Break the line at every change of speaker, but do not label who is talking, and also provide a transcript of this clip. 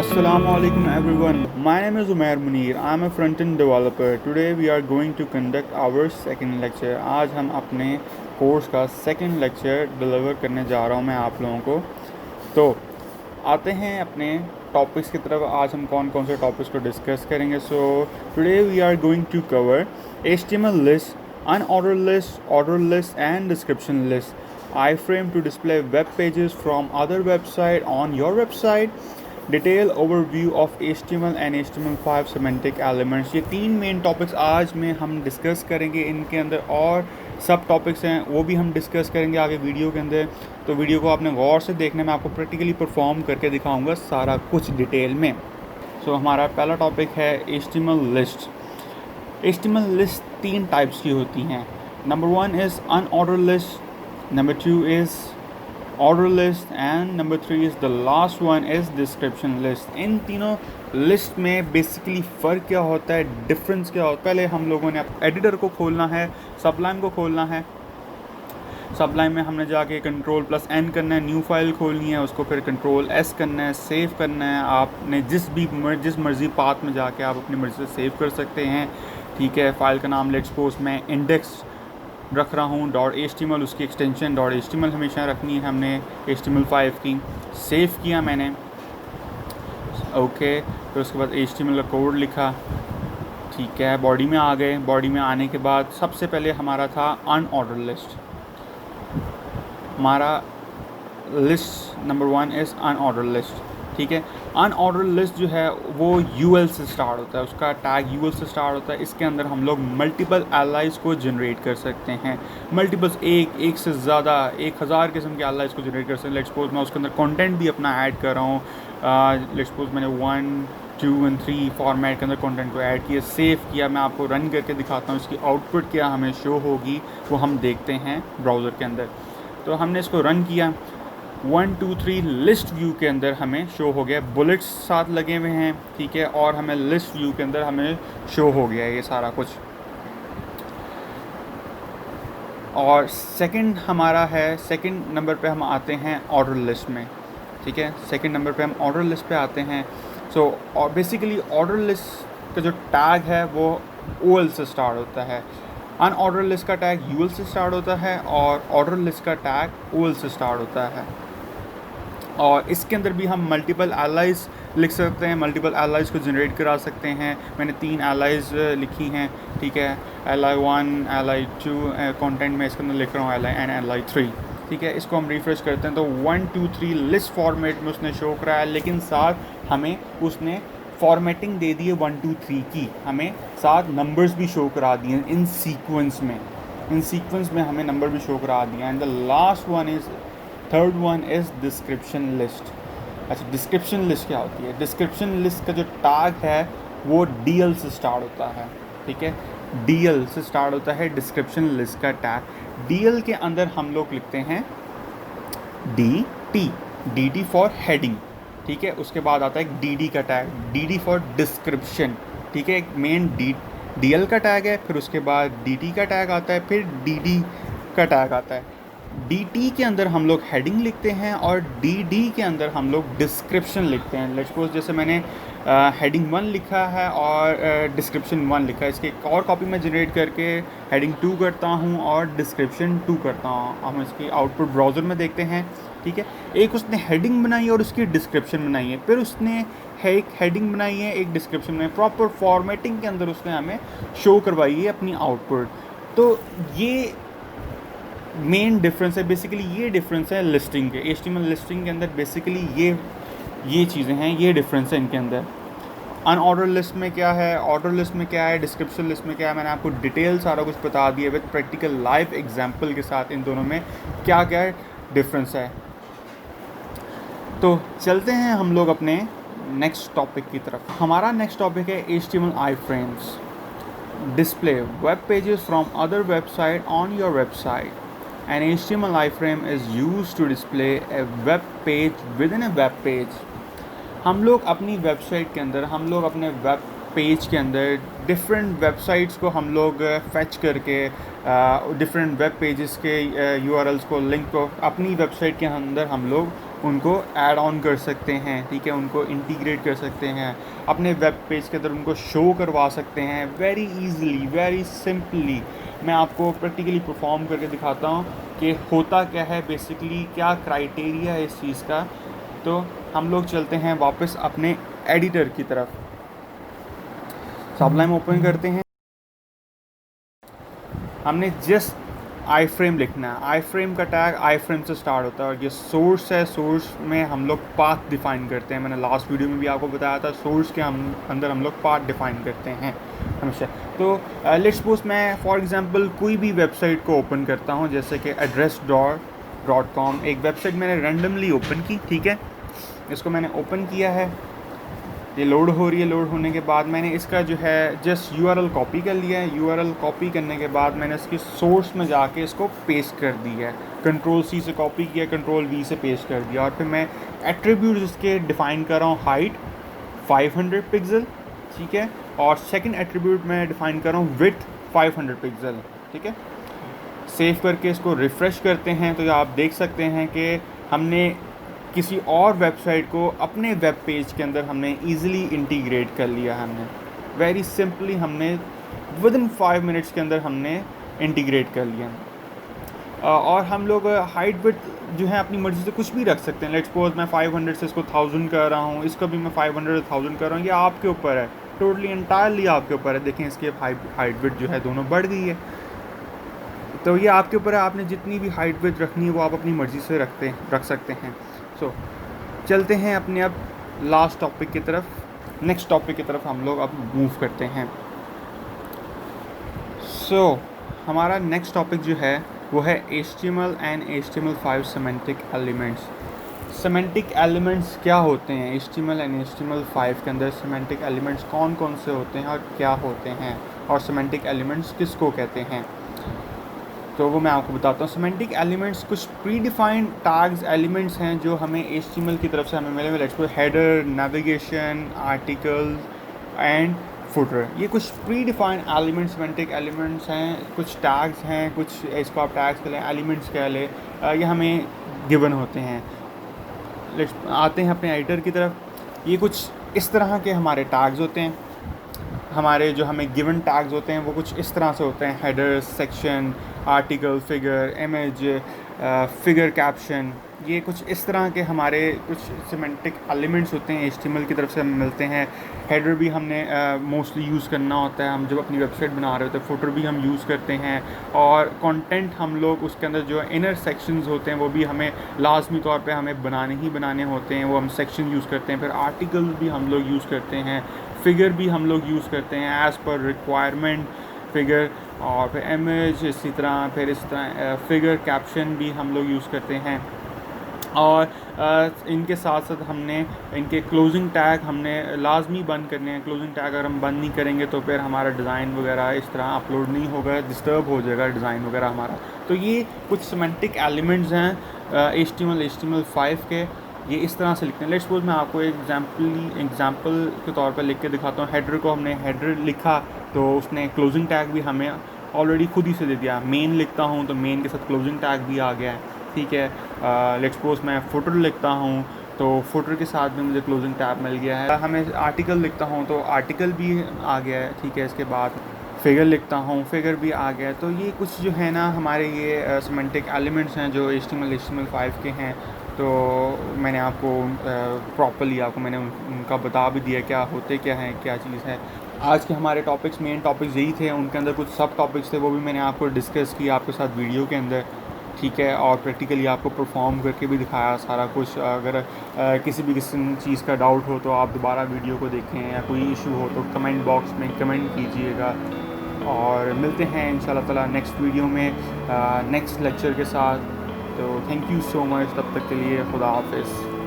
Assalamualaikum everyone. My name is Umair Munir. I am a front-end developer. Today we are going to conduct our second lecture. आज हम अपने course का second lecture deliver करने जा रहा हूँ मैं आप लोगों को। तो आते हैं अपने टॉपिक्स की तरफ। आज हम कौन कौन से टॉपिक्स को डिस्कस करेंगे। So today we are going to cover HTML लिस्ट, order list and description list, iframe to display web pages from other website on your website, detail overview of HTML and HTML5 semantic elements. ये तीन main topics आज में हम discuss करेंगे। इनके अंदर और सब टॉपिक्स हैं वो भी हम डिस्कस करेंगे आगे वीडियो के अंदर। तो वीडियो को आपने गौर से देखना, मैं आपको प्रैक्टिकली परफॉर्म करके दिखाऊंगा सारा कुछ डिटेल में। सो हमारा पहला टॉपिक है HTML लिस्ट। HTML लिस्ट तीन टाइप्स की होती हैं। Number 1 is unordered list, number 2 is order list and number 3 is the last one is description list. इन तीनों लिस्ट में बेसिकली फ़र्क क्या होता है, डिफरेंस क्या होता है। पहले हम लोगों ने एडिटर को खोलना है, सबलाइम को खोलना है। सबलाइम में हमने जाके Ctrl+N करना है, न्यू फाइल खोलनी है, उसको फिर Ctrl+S करना है, सेव करना है। आपने जिस मर्ज़ी पाथ में जाके आप अपनी मर्ज़ी से सेव कर सकते हैं। ठीक है, फ़ाइल का नाम लेट्स सपोज मैं इंडेक्स रख रहा हूँ .html, उसकी एक्सटेंशन .html हमेशा रखनी है हमने HTML5 की। सेव किया मैंने, ओके। फिर उसके बाद HTML का कोड लिखा, ठीक है। बॉडी में आ गए। बॉडी में आने के बाद सबसे पहले हमारा था अनऑर्डर लिस्ट। हमारा list number 1 is unordered list. ठीक है, अनऑर्डर लिस्ट जो है वो UL से स्टार्ट होता है, उसका टैग UL से स्टार्ट होता है। इसके अंदर हम लोग मल्टीपल एलाइज को जनरेट कर सकते हैं। मल्टीपल्स एक से ज़्यादा 1000 किस्म के एलाइज को जनरेट कर सकते हैं। लेट्स सपोज मैं उसके अंदर कंटेंट भी अपना ऐड कर रहा हूँ। लेट्स सपोज मैंने 1, 2 और 3 फॉर्मेट के अंदर कंटेंट को ऐड किया, सेव किया। मैं आपको रन करके दिखाता हूँ इसकी आउटपुट क्या हमें शो होगी, वो हम देखते हैं ब्राउज़र के अंदर। तो हमने इसको रन किया, 1, 2, 3 लिस्ट व्यू के अंदर हमें शो हो गया। बुलेट्स साथ लगे हुए हैं, ठीक है, और हमें लिस्ट व्यू के अंदर हमें शो हो गया ये सारा कुछ। और सेकंड हमारा है, सेकंड नंबर पे हम आते हैं ऑर्डर लिस्ट में। ठीक है, सेकंड नंबर पे हम ऑर्डर लिस्ट पे आते हैं। सो और बेसिकली ऑर्डर लिस्ट का जो टैग है वो OL से स्टार्ट होता है। अनऑर्डर लिस्ट का टैग UL से स्टार्ट होता है और ऑर्डर लिस्ट का टैग OL से स्टार्ट होता है। और इसके अंदर भी हम मल्टीपल एलाइज लिख सकते हैं, मल्टीपल एलाइज को जनरेट करा सकते हैं। मैंने 3 एलाइज लिखी हैं, ठीक है, li1, li2, कंटेंट में इसके अंदर लिख रहा हूँ li and li3। ठीक है, इसको हम रिफ्रेश करते हैं तो 1, 2, 3 लिस्ट फॉर्मेट में उसने शो कराया, लेकिन साथ हमें उसने फॉर्मेटिंग दे दी है 1, 2, 3 की। हमें साथ नंबर्स भी शो करा दिए इन सीक्वेंस में हमें नंबर भी शो करा दिया। And the last one is, third one is description list. अच्छा, डिस्क्रिप्शन लिस्ट क्या होती है? डिस्क्रिप्शन लिस्ट का जो टैग है वो DL से स्टार्ट होता है। ठीक है, DL से स्टार्ट होता है डिस्क्रिप्शन लिस्ट का टैग। DL के अंदर हम लोग लिखते हैं DT फॉर हेडिंग। ठीक है, उसके बाद आता है DD का टैग, DD फॉर डिस्क्रिप्शन। ठीक है, एक मेन DL का टैग है, फिर उसके बाद DT का टैग आता है, फिर DD का टैग आता है। DT के अंदर हम लोग हेडिंग लिखते हैं और DD के अंदर हम लोग डिस्क्रिप्शन लिखते हैं। लेट्स सपोज जैसे मैंने हेडिंग 1 लिखा है और डिस्क्रिप्शन 1 लिखा है। इसके एक और कॉपी में जनरेट करके हेडिंग 2 करता हूँ और डिस्क्रिप्शन 2 करता हूँ। हम इसकी आउटपुट ब्राउज़र में देखते हैं। ठीक है, एक उसने हेडिंग बनाई है और उसकी डिस्क्रिप्शन बनाई है, फिर उसने एक हेडिंग बनाई है, एक डिस्क्रिप्शन बनाई, प्रॉपर फॉर्मेटिंग के अंदर उसने हमें शो करवाई है अपनी आउटपुट। तो ये मेन डिफरेंस है, बेसिकली ये डिफरेंस है लिस्टिंग के। HTML लिस्टिंग के अंदर बेसिकली ये चीज़ें हैं, ये डिफरेंस है इनके अंदर। अनऑर्डर लिस्ट में क्या है, ऑर्डर लिस्ट में क्या है, डिस्क्रिप्शन लिस्ट में क्या है, मैंने आपको डिटेल सारा कुछ बता दिया विद प्रैक्टिकल लाइव एग्जांपल के साथ इन दोनों में क्या क्या डिफरेंस है। तो चलते हैं हम लोग अपने नेक्स्ट टॉपिक की तरफ। हमारा नेक्स्ट टॉपिक है HTML iframes। Display web pages from other website on your website. An HTML iframe is used to display a web page within a web page। हम लोग अपनी वेबसाइट के अंदर, हम लोग अपने वेब पेज के अंदर डिफरेंट वेबसाइट्स को हम लोग फेच करके डिफरेंट वेब पेजेस के यूआरएल्स को लिंक को अपनी वेबसाइट के अंदर हम लोग उनको ऐड ऑन कर सकते हैं, ठीक है, उनको इंटीग्रेट कर सकते हैं, अपने वेब पेज के अंदर उनको शो करवा सकते हैं वेरी इजीली, वेरी सिंपली। मैं आपको प्रैक्टिकली परफॉर्म करके दिखाता हूँ कि होता क्या है, बेसिकली क्या क्राइटेरिया है इस चीज़ का। तो हम लोग चलते हैं वापस अपने एडिटर की तरफ। सबलाइम ओपन करते हैं। हमने जस्ट आई फ्रेम लिखना है। आई फ्रेम का टैग आई फ्रेम से स्टार्ट होता है और ये सोर्स है। सोर्स में हम लोग पाथ डिफ़ाइन करते हैं। मैंने लास्ट वीडियो में भी आपको बताया था, सोर्स के अंदर हम लोग पाथ डिफ़ाइन करते हैं हमेशा। तो लेट्स सपोज मैं फॉर एग्जांपल कोई भी वेबसाइट को ओपन करता हूँ, जैसे कि address.com। एक वेबसाइट मैंने रैंडमली ओपन की, ठीक है, इसको मैंने ओपन किया है, ये लोड हो रही है। लोड होने के बाद मैंने इसका जो है जस्ट यूआरएल कॉपी कर लिया है। यूआरएल कॉपी करने के बाद मैंने इसके सोर्स में जाके इसको पेस्ट कर दिया है। कंट्रोल सी से कॉपी किया, कंट्रोल वी से पेस्ट कर दिया। और फिर मैं एट्रीब्यूट्स इसके डिफ़ाइन कर रहा हूँ, हाइट 500 पिक्सल, ठीक है, और सेकंड एट्रीब्यूट मैं डिफ़ाइन कर रहा हूँ विड्थ 500 पिक्सल, ठीक है। सेव करके इसको रिफ़्रेश करते हैं तो आप देख सकते हैं कि हमने किसी और वेबसाइट को अपने वेब पेज के अंदर हमने ईज़िली इंटीग्रेट कर लिया। हमने वेरी सिंपली हमने विदिन 5 मिनट्स के अंदर हमने इंटीग्रेट कर लिया। और हम लोग हाइट विड्थ जो है अपनी मर्ज़ी से कुछ भी रख सकते हैं। लेट्स सपोज मैं 500 से इसको 1000 कर रहा हूँ, इसको भी मैं 500 से 1000 कर रहा हूँ। ये आपके ऊपर है, टोटली एंटायरली आपके ऊपर है। देखें इसकी हाइट विड्थ जो है दोनों बढ़ गई है। तो ये आपके ऊपर है, आपने जितनी भी हाइट विड्थ रखनी है वो आप अपनी मर्ज़ी से रख सकते हैं। सो चलते हैं अपने अब लास्ट टॉपिक की तरफ, नेक्स्ट टॉपिक की तरफ हम लोग अब मूव करते हैं। सो हमारा नेक्स्ट टॉपिक जो है वो है HTML and HTML5 semantic elements. Semantic elements क्या होते हैं? HTML एंड HTML5 के अंदर सिमेंटिक एलिमेंट्स कौन कौन से होते हैं और क्या होते हैं, और सिमेंटिक एलिमेंट्स किसको कहते हैं, तो वो मैं आपको बताता हूँ। सिमेंटिक एलिमेंट्स कुछ प्री डिफाइंड टैग्स एलिमेंट्स हैं जो हमें HTML की तरफ से हमें मिले हुए। Let's suppose header, navigation, articles and footer, ये कुछ pre defined elements semantic elements हैं। कुछ टैग्स हैं, कुछ इसको आप टैग्स कह लें, एलिमेंट्स कह लें, ये हमें गिवन होते हैं। लेट्स आते हैं अपने एडिटर की तरफ। ये कुछ इस तरह के हमारे टैग्स होते हैं। हमारे जो हमें गिवन टैग्स होते हैं वो कुछ इस तरह से होते हैं, header, section, article, figure, image, figure caption, ये कुछ इस तरह के हमारे कुछ सिमेंटिक एलिमेंट्स होते हैं HTML की तरफ से हमें मिलते हैं। हेडर भी हमने मोस्टली यूज़ करना होता है, हम जब अपनी वेबसाइट बना रहे होते हैं। फुटर भी हम यूज़ करते हैं, और कंटेंट हम लोग उसके अंदर जो इनर सेक्शंस होते हैं वो भी हमें लाजमी तौर पे हमें बनाने होते हैं, वो हम सेक्शन यूज़ करते हैं। फिर आर्टिकल भी हम लोग यूज़ करते हैं, फिगर भी हम लोग यूज़ करते हैं एज़ पर रिक्वायरमेंट फिगर, और फिर इमेज इसी तरह, फिर इस तरह फिगर कैप्शन भी हम लोग यूज़ करते हैं। और इनके साथ साथ हमने इनके क्लोजिंग टैग हमने लाजमी बंद करने हैं। क्लोजिंग टैग अगर हम बंद नहीं करेंगे तो फिर हमारा डिज़ाइन वगैरह इस तरह अपलोड नहीं होगा, डिस्टर्ब हो जाएगा डिज़ाइन वगैरह हमारा। तो ये कुछ सिमेंटिक एलिमेंट्स हैं HTML5 के, ये इस तरह से लिखते हैं। लेट्स सपोज मैं आपको एग्जाम्पल के तौर पर लिख के दिखाता हूँ। हेडर को हमने हेडर लिखा तो उसने क्लोजिंग टैग भी हमें ऑलरेडी खुद ही से दे दिया। मेन लिखता हूँ तो मेन के साथ क्लोजिंग टैग भी आ गया है, ठीक है। लेट्स सपोज मैं फुटर लिखता हूँ तो फुटर के साथ भी मुझे क्लोजिंग टैग मिल गया है। हमें आर्टिकल लिखता हूँ तो आर्टिकल भी आ गया है, ठीक है। इसके बाद फिगर लिखता हूँ, फिगर भी आ गया। तो ये कुछ जो है ना हमारे ये सिमेंटिक एलिमेंट्स हैं जो HTML5 के हैं। तो मैंने आपको प्रॉपर्ली आपको मैंने उनका बता भी दिया क्या होते क्या हैं, क्या चीज़ है। आज के हमारे मेन टॉपिक्स यही थे। उनके अंदर कुछ सब टॉपिक्स थे, वो भी मैंने आपको डिस्कस किया आपके साथ वीडियो के अंदर, ठीक है। और प्रैक्टिकली आपको परफॉर्म करके भी दिखाया सारा कुछ। अगर किसी भी किस्म चीज़ का डाउट हो तो आप दोबारा वीडियो को देखें, या कोई इशू हो तो कमेंट बॉक्स में कमेंट कीजिएगा। और मिलते हैं इंशाल्लाह ताला नेक्स्ट वीडियो में नेक्स्ट लेक्चर के साथ। तो थैंक यू सो मच, तब तक के लिए खुदा हाफिज़।